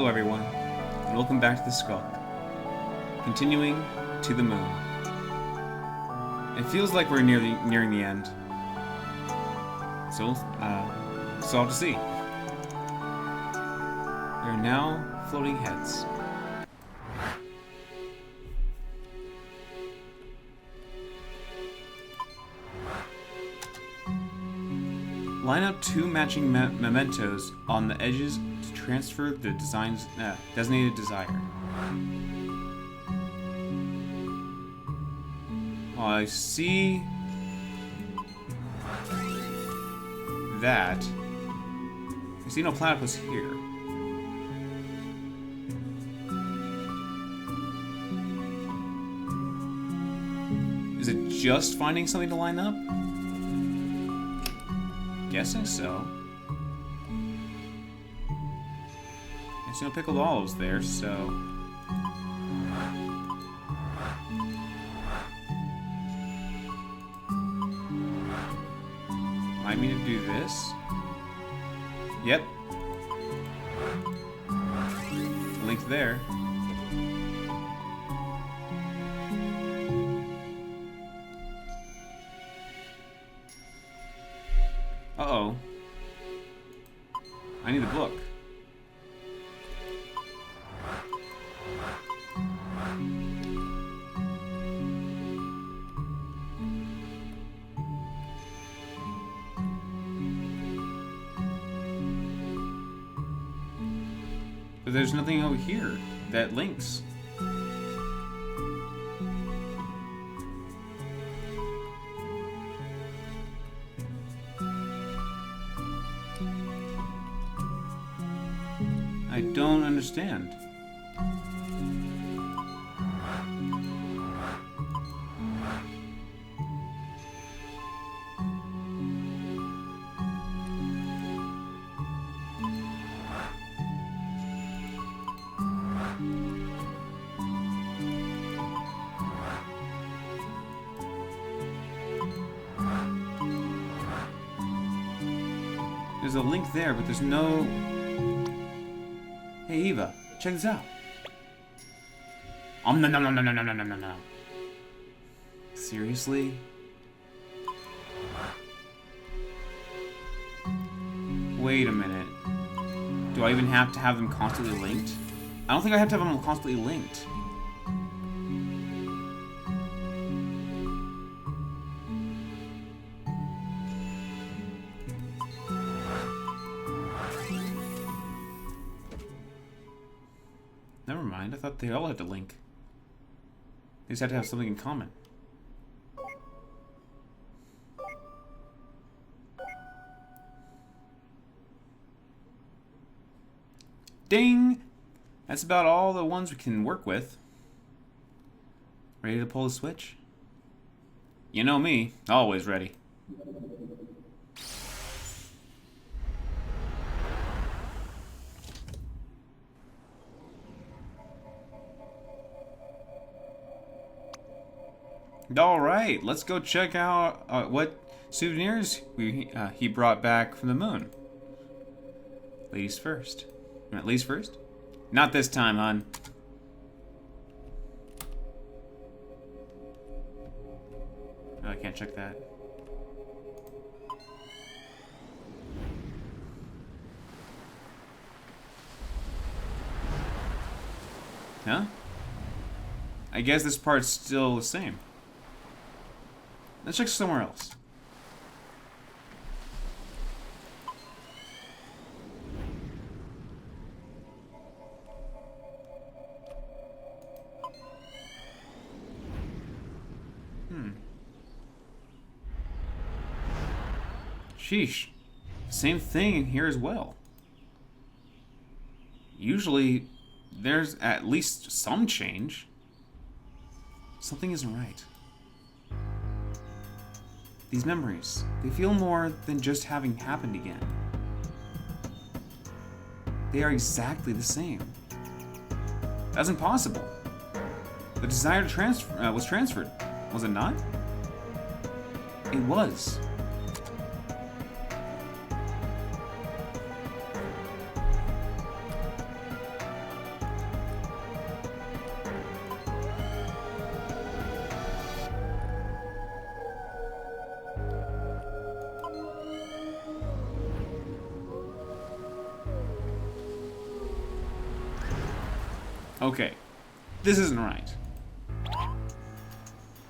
Hello everyone, and welcome back to the Skulk. Continuing to the moon. It feels like we're nearing the end. So I'll have to see. There are now floating heads. Line up two matching mementos on the edges to transfer the design's designated desire. I see that. I see no platypus here. Is it just finding something to line up? Guessing so. I see no pickled olives there, so. I mean to do this. Yep. Link there. Uh-oh. I need the book. But there's nothing over here that links. I don't understand. There's a link there, but there's no... Hey Eva, check this out. No. Seriously? Wait a minute. Do I even have to have them constantly linked? I don't think I have to have them constantly linked. Never mind, I thought they all had to link. They just had to have something in common. Ding! That's about all the ones we can work with. Ready to pull the switch? You know me, always ready. Alright, let's go check out what souvenirs he brought back from the moon. Ladies first. Ladies first? Not this time, hon. Oh, I can't check that. Huh? I guess this part's still the same. Let's check somewhere else. Sheesh. Same thing in here as well. Usually, there's at least some change. Something isn't right. These memories, they feel more than just having happened again. They are exactly the same. That's impossible. The desire to was transferred, was it not? It was. Okay, this isn't right.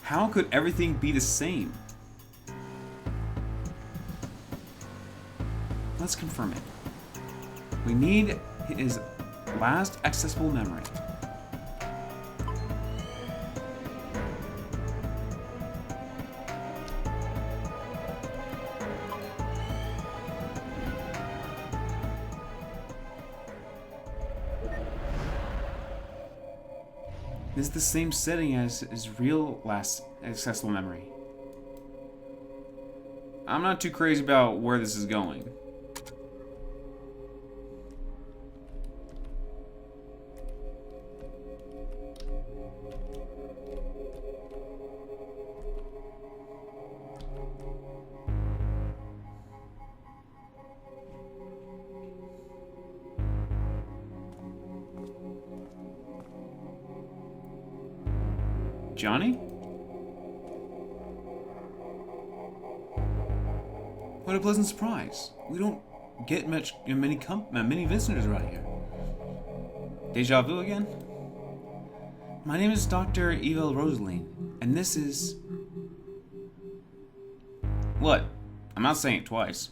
How could everything be the same? Let's confirm it. We need his last accessible memory. This is the same setting as his real last accessible memory. I'm not too crazy about where this is going. Johnny? What a pleasant surprise. We don't get many visitors around here. Deja vu again? My name is Dr. Eva Rosaline, and this is... What? I'm not saying it twice.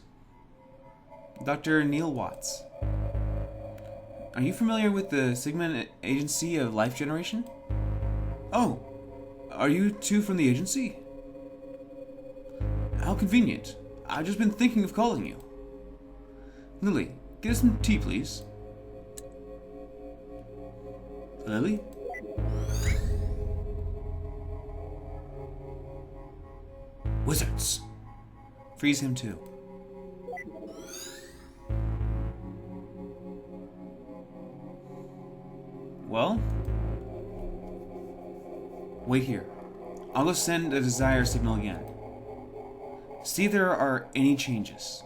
Dr. Neil Watts. Are you familiar with the Sigma Agency of Life Generation? Oh, are you two from the agency? How convenient. I've just been thinking of calling you. Lily, get us some tea, please. Lily? Wizards. Freeze him too. Well? Wait here. I'll go send a desire signal again. See if there are any changes.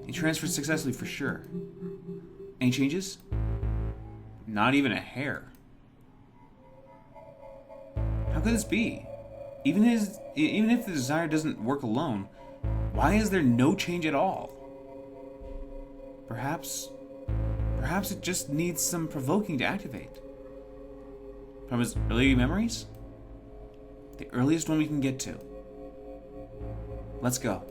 He transferred successfully for sure. Any changes? Not even a hair. How could this be? Even if the desire doesn't work alone, why is there no change at all? Perhaps it just needs some provoking to activate. From his early memories? The earliest one we can get to. Let's go.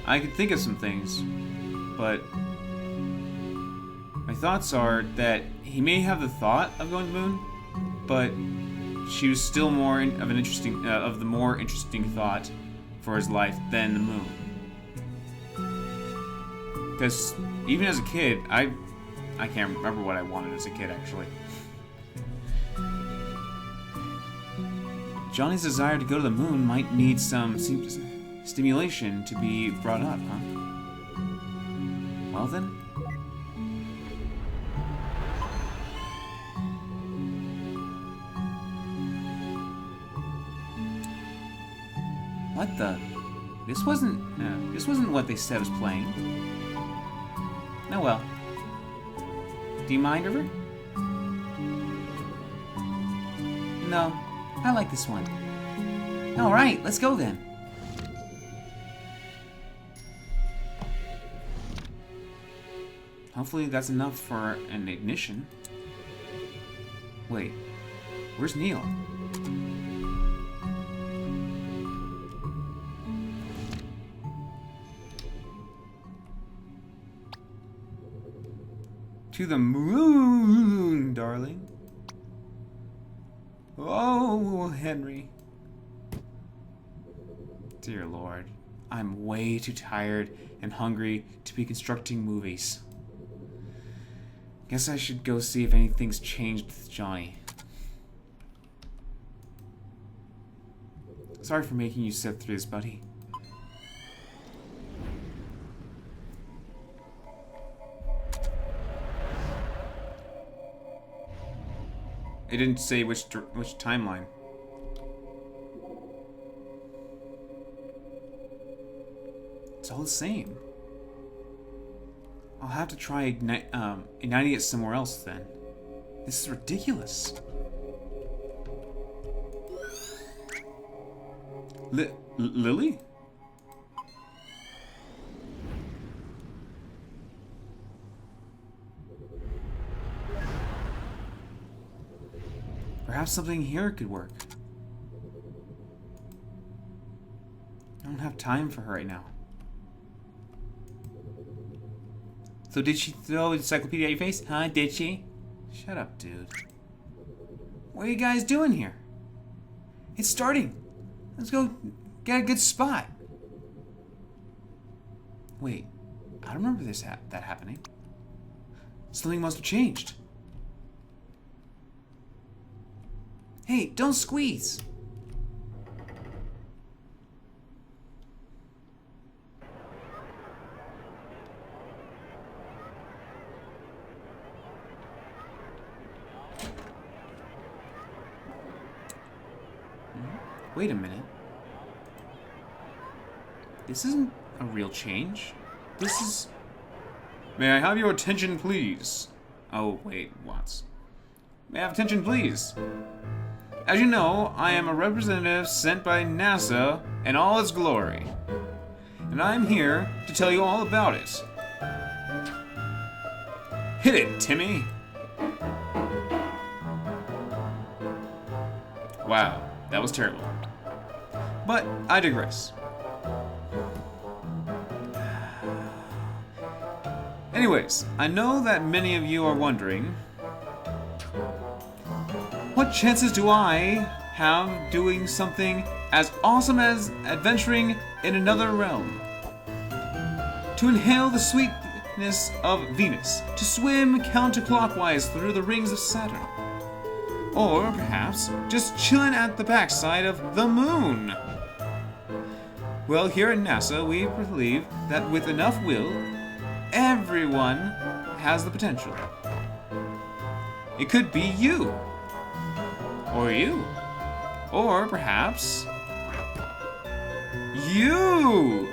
I could think of some things, but my thoughts are that he may have the thought of going to the moon, but she was still more of the more interesting thought for his life than the moon. Because even as a kid, I can't remember what I wanted as a kid actually. Johnny's desire to go to the moon might need some stimulation to be brought up, huh? Well then. What the? This wasn't what they said was playing. Oh well. Do you mind, River? No, I like this one. Alright, let's go then. Hopefully that's enough for an ignition. Wait, where's Neil? To the moon, darling. Oh, Henry. Dear Lord, I'm way too tired and hungry to be constructing movies. Guess I should go see if anything's changed with Johnny. Sorry for making you sit through this, buddy. It didn't say which timeline. It's all the same. I'll have to try igniting it somewhere else then. This is ridiculous. Lily? Perhaps something here could work. I don't have time for her right now. So did she throw the encyclopedia at your face? Huh, did she? Shut up, dude. What are you guys doing here? It's starting. Let's go get a good spot. Wait, I don't remember that happening. Something must have changed. Hey, don't squeeze. Wait a minute. This isn't a real change. This is... May I have your attention, please? Oh, wait, what? May I have attention, please? As you know, I am a representative sent by NASA in all its glory. And I'm here to tell you all about it. Hit it, Timmy! Wow, that was terrible. But I digress. Anyways, I know that many of you are wondering, what chances do I have doing something as awesome as adventuring in another realm? To inhale the sweetness of Venus, to swim counterclockwise through the rings of Saturn, or perhaps just chilling at the backside of the moon. Well, here at NASA, we believe that with enough will, everyone has the potential. It could be you. Or you. Or perhaps you.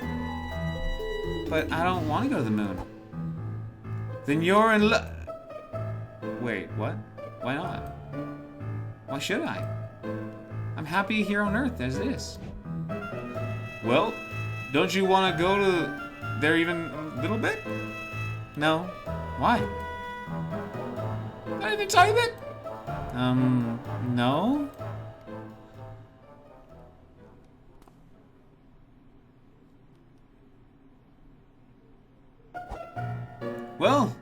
But I don't want to go to the moon. Then you're in love. Wait, what? Why not? Why should I? I'm happy here on Earth as is. Well, don't you want to go to there even a little bit? No. Why? Not even a tiny bit? No? Well,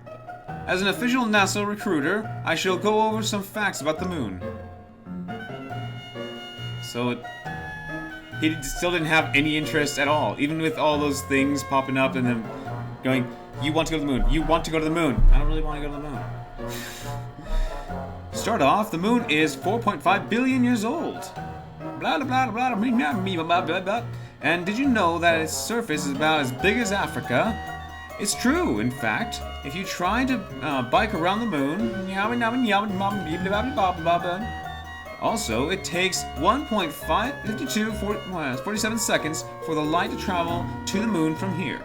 as an official NASA recruiter, I shall go over some facts about the moon. So he still didn't have any interest at all, even with all those things popping up and then going, you want to go to the moon, you want to go to the moon. I don't really want to go to the moon. Start off, the moon is 4.5 billion years old. Blah, blah, blah, blah, blah, blah, blah. And did you know that its surface is about as big as Africa? It's true, in fact. If you try to bike around the moon, also, it takes 1.47 seconds for the light to travel to the moon from here.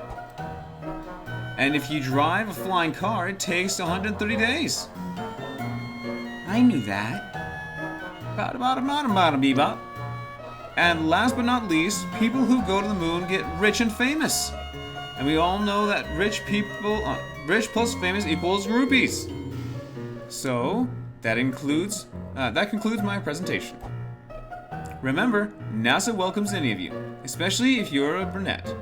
And if you drive a flying car, it takes 130 days. I knew that. And last but not least, people who go to the moon get rich and famous. And we all know that rich plus famous equals rupees. So, that concludes my presentation. Remember, NASA welcomes any of you, especially if you're a brunette.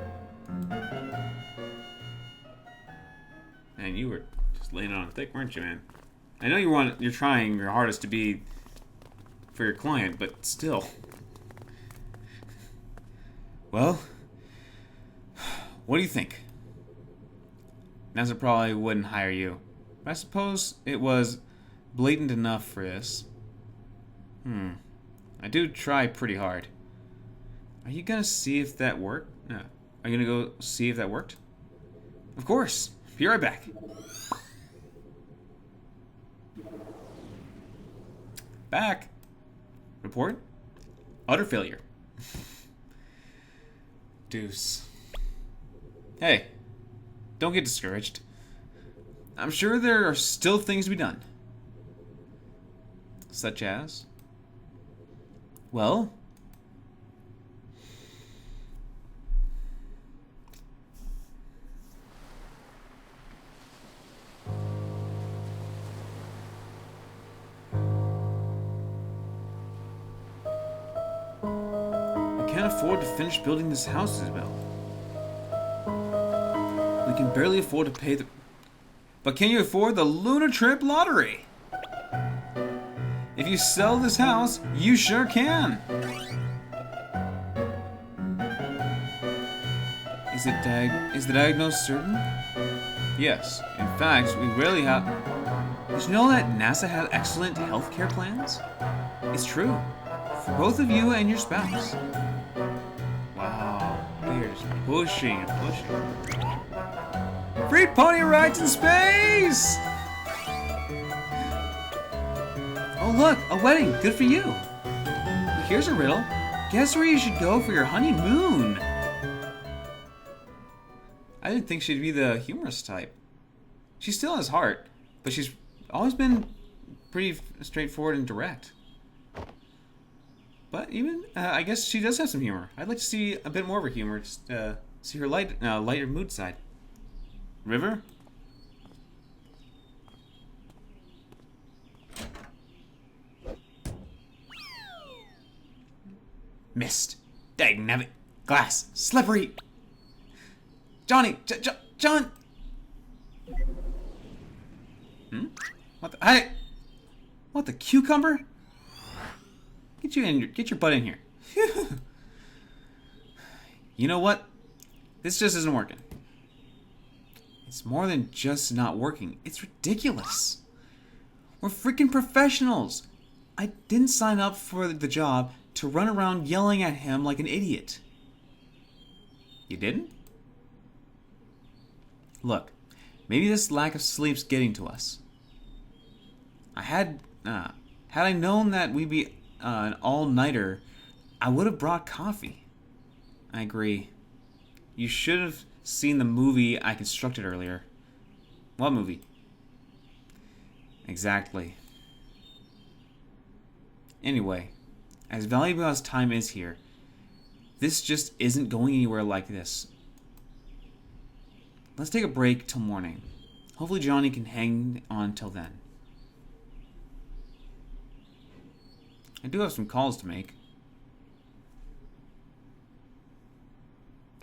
And you were just laying it on thick, weren't you, man? I know you're trying your hardest to be for your client, but still. Well, what do you think? NASA probably wouldn't hire you. But I suppose it was blatant enough for this. I do try pretty hard. Are you gonna see if that worked? No. Are you gonna go see if that worked? Of course. Be right back. Back. Report. Utter failure. Deuce. Hey. Don't get discouraged. I'm sure there are still things to be done. Such as? Well... I can't afford to finish building this house, Isabel. We can barely afford to pay the... But can you afford the Lunar Trip lottery? If you sell this house, you sure can. Is the diagnosis certain? Yes. In fact, we rarely have... Did you know that NASA has excellent healthcare plans? It's true. For both of you and your spouse. Wow. They're just pushing and pushing. Free pony rides in space! Oh look, a wedding. Good for you. But here's a riddle. Guess where you should go for your honeymoon? I didn't think she'd be the humorous type. She still has heart, but she's always been pretty straightforward and direct. But even, I guess she does have some humor. I'd like to see a bit more of her humor, just see her lighter mood side. River? Mist. Dagnabbit. Glass. Slippery. Johnny! John! Hmm? What the... Hey! What the cucumber? Get your butt in here. You know what? This just isn't working. It's more than just not working. It's ridiculous. We're freaking professionals. I didn't sign up for the job to run around yelling at him like an idiot. You didn't? Look, maybe this lack of sleep's getting to us. Had I known that we'd be an all-nighter, I would have brought coffee. I agree. You should have seen the movie I constructed earlier. What movie? Exactly. Anyway, as valuable as time is here, this just isn't going anywhere like this. Let's take a break till morning. Hopefully Johnny can hang on till then. I do have some calls to make.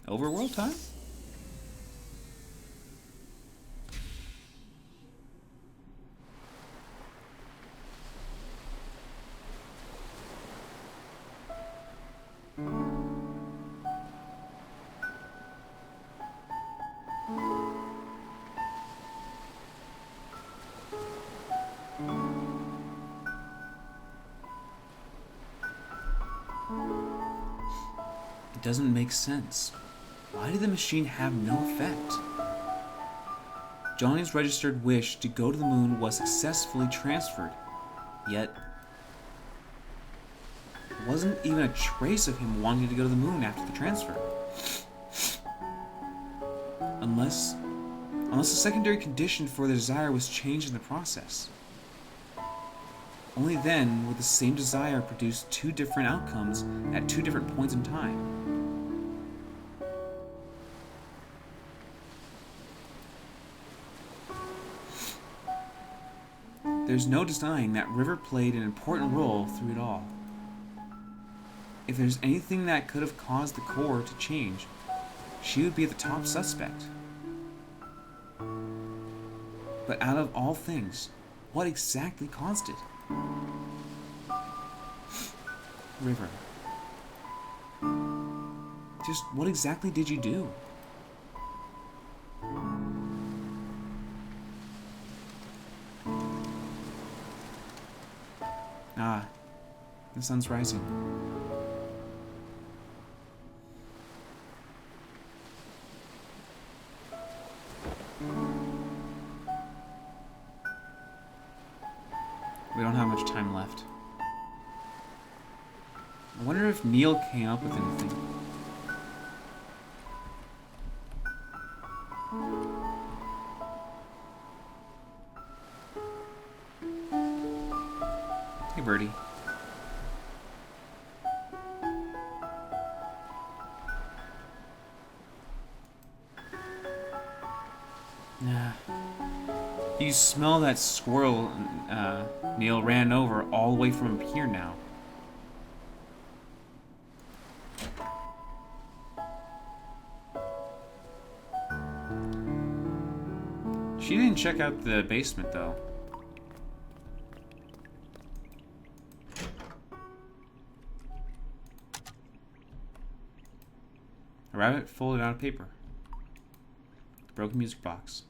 Overworld time? It doesn't make sense. Why did the machine have no effect? Johnny's registered wish to go to the moon was successfully transferred, yet there wasn't even a trace of him wanting to go to the moon after the transfer. Unless a secondary condition for the desire was changed in the process. Only then would the same desire produce two different outcomes at two different points in time. There's no denying that River played an important role through it all. If there's anything that could have caused the core to change, she would be the top suspect. But out of all things, what exactly caused it? River. Just what exactly did you do? Ah, the sun's rising. We don't have much time left. I wonder if Neil came up with anything. Hey, Birdie. Nah. You smell that squirrel Neil ran over all the way from here now. She didn't check out the basement, though. A rabbit folded out of paper. A broken music box.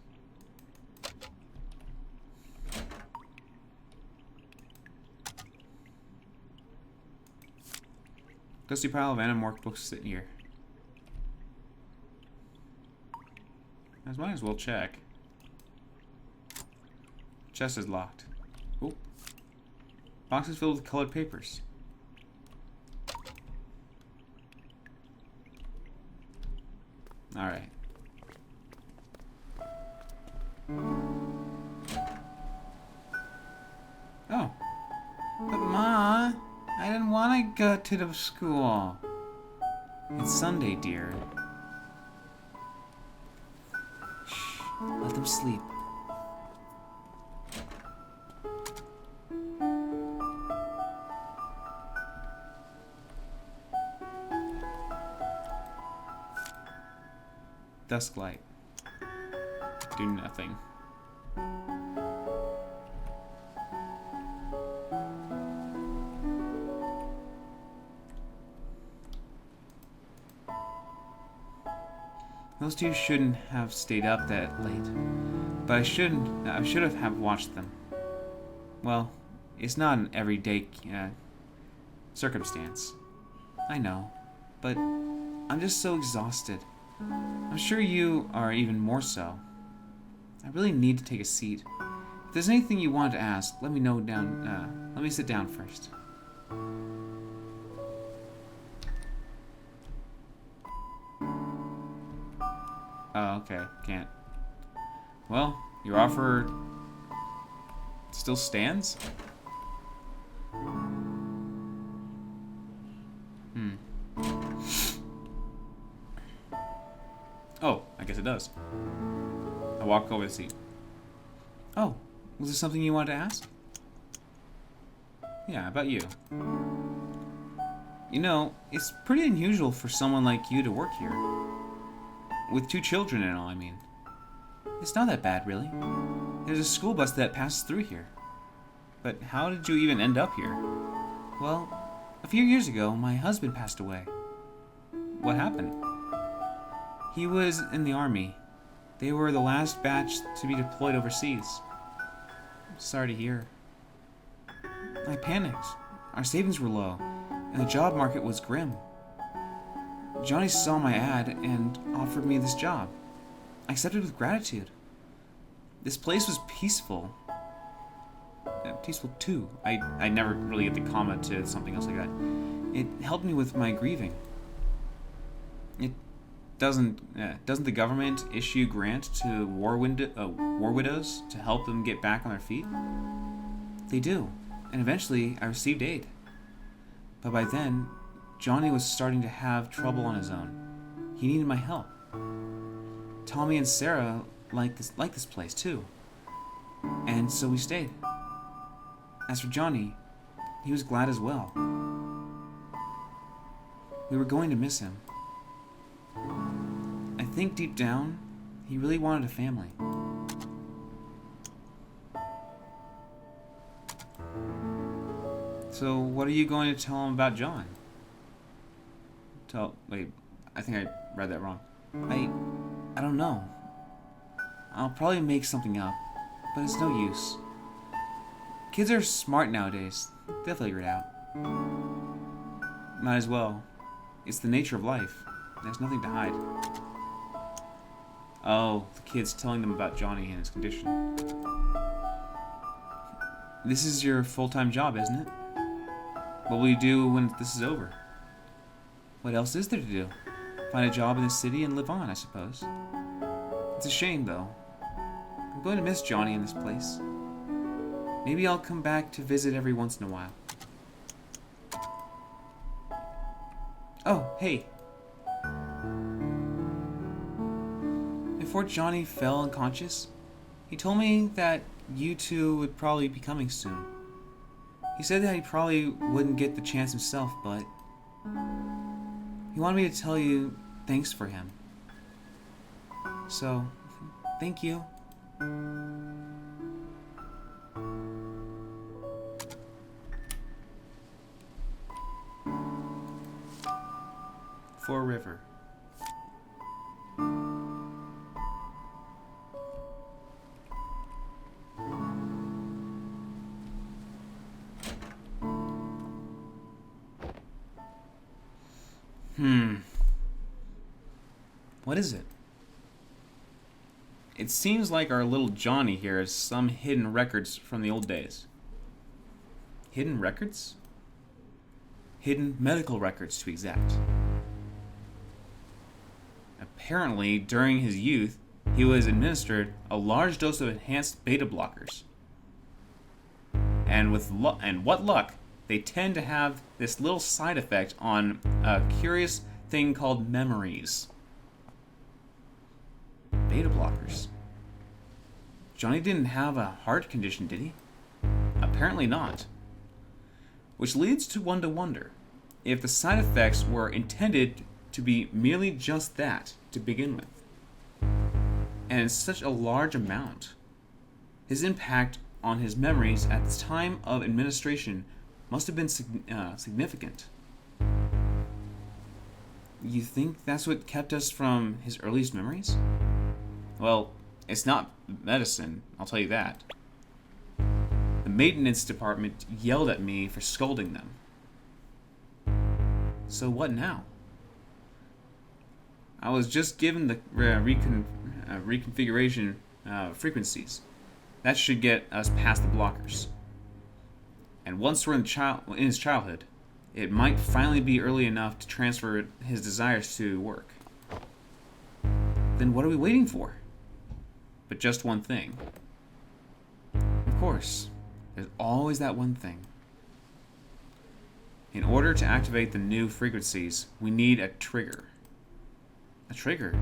Dusty pile of unmarked books sitting here. I might as well check. Chest is locked. Oh. Box is filled with colored papers. Alright. Oh. But Ma, I didn't want to go to the school. It's Sunday, dear. Shh. Let them sleep. Dusk light. Do nothing. Those two shouldn't have stayed up that late, but I should have watched them. Well, it's not an everyday circumstance. I know, but I'm just so exhausted. I'm sure you are even more so. I really need to take a seat. If there's anything you want to ask, let me know down. Let me sit down first. Oh, okay. Can't. Well, your offer still stands? Oh, I guess it does. I walk over the seat. Oh, was there something you wanted to ask? Yeah, about you. You know, it's pretty unusual for someone like you to work here. With 2 children and all, I mean. It's not that bad, really. There's a school bus that passes through here. But how did you even end up here? Well, a few years ago, my husband passed away. What happened? He was in the army. They were the last batch to be deployed overseas. Sorry to hear. I panicked. Our savings were low, and the job market was grim. Johnny saw my ad and offered me this job. I accepted with gratitude. This place was peaceful. Peaceful too. I never really get the comma to something else like that. It helped me with my grieving. It doesn't the government issue grants to war widows to help them get back on their feet? They do, and eventually I received aid. But by then, Johnny was starting to have trouble on his own. He needed my help. Tommy and Sarah like this place too, and so we stayed. As for Johnny, he was glad as well. We were going to miss him. I think deep down, he really wanted a family. So, what are you going to tell him about John? Wait, I think I read that wrong. I don't know. I'll probably make something up, but it's no use. Kids are smart nowadays. They'll figure it out. Might as well. It's the nature of life. There's nothing to hide. Oh, the kid's telling them about Johnny and his condition. This is your full-time job, isn't it? What will you do when this is over? What else is there to do? Find a job in the city and live on, I suppose. It's a shame, though. I'm going to miss Johnny in this place. Maybe I'll come back to visit every once in a while. Hey. Before Johnny fell unconscious, he told me that you two would probably be coming soon. He said that he probably wouldn't get the chance himself, but he wanted me to tell you thanks for him. So, thank you. For a river. What is it? It seems like our little Johnny here has some hidden records from the old days. Hidden records? Hidden medical records, to be exact. Apparently, during his youth, he was administered a large dose of enhanced beta blockers. And what luck, they tend to have this little side effect on a curious thing called memories. Beta blockers. Johnny didn't have a heart condition, did he? Apparently not. Which leads to one to wonder if the side effects were intended to be merely just that to begin with. And in such a large amount, his impact on his memories at the time of administration must have been significant. You think that's what kept us from his earliest memories? Well, it's not medicine, I'll tell you that. The maintenance department yelled at me for scolding them. So what now? I was just given the reconfiguration frequencies. That should get us past the blockers. And once we're in his childhood, it might finally be early enough to transfer his desires to work. Then what are we waiting for? But just one thing. Of course, there's always that one thing. In order to activate the new frequencies, we need a trigger. A trigger?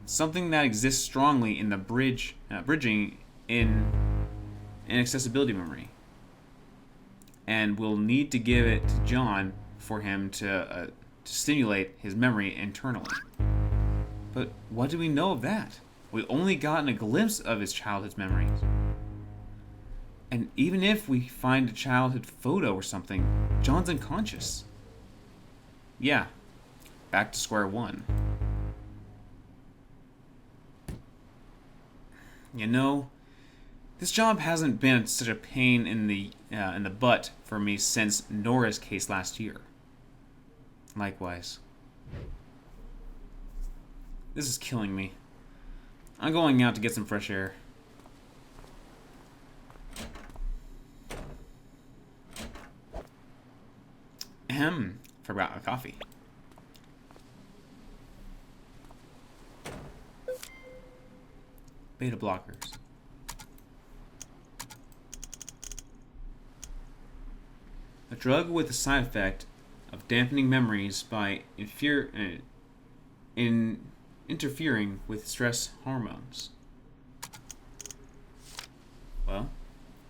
Something that exists strongly in the bridging in accessibility memory. And we'll need to give it to John for him to stimulate his memory internally. But what do we know of that? We've only gotten a glimpse of his childhood memories. And even if we find a childhood photo or something, John's unconscious. Yeah, back to square one. You know, this job hasn't been such a pain in the butt for me since Nora's case last year. Likewise. This is killing me. I'm going out to get some fresh air. Forgot a coffee. Beta blockers. A drug with the side effect of dampening memories by interfering with stress hormones. Well,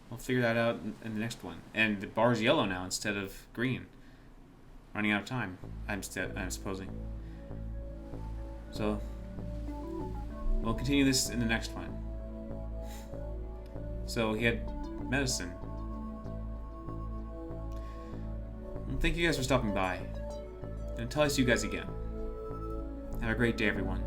we'll figure that out in the next one. And the bar's yellow now instead of green. Running out of time, I'm supposing. So, we'll continue this in the next one. So, he had medicine. Well, thank you guys for stopping by. And until I see you guys again, have a great day, everyone.